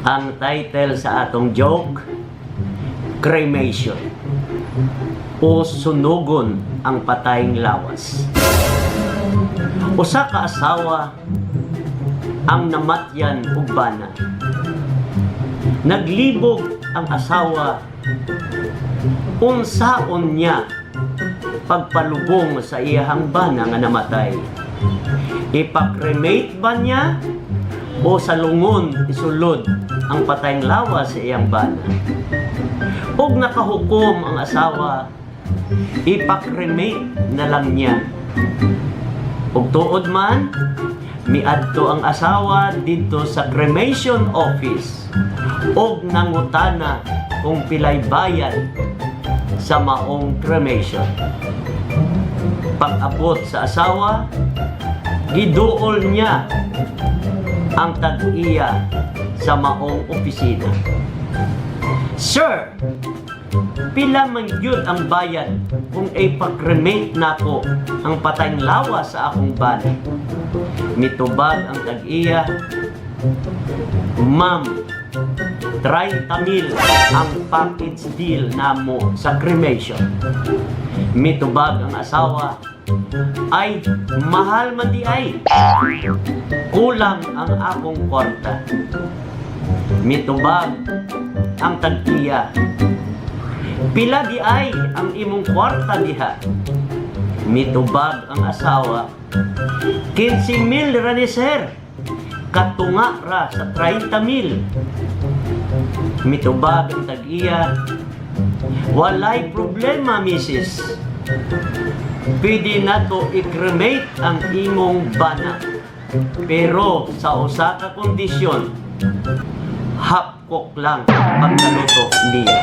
Ang title sa atong joke, cremation o sunugon ang patayng lawas. Usa ka asawa ang namatyan og bana. Naglibog ang asawa unsaon niya pagpalubong sa iyang bana nga namatay. Ipakremate ba niya o sa lungon isulod ang patayng lawas sa iyang bana? Og nakahukom ang asawa, ipakremate na lang niya. Og tuod man, miadto ang asawa dito sa cremation office og nangutana kung pilay bayad sa maong cremation. Pag-abot sa asawa, giduol niya ang tag-iya sa maong opisina. Sir, pila man gyud ang bayad kung ipakremate nako ang patayng lawas sa akong bana? Mitubag ang tag-iya, Ma'am, 30,000 ang package deal namo sa cremation. Mitubag ang asawa, ay, mahal man di ay. Kulang ang akong kwarta. Mitubag ang tag-iya, pila di ay ang imong kwarta diha? Mitubag ang asawa, 15,000 ra ni sir, katunga ra sa 30,000. Mitubag ang tag-iya, walay problema misis, pwede na to i-cremate ang imong bana, pero sa usa ka kondisyon, half cook lang pagkaluto niya.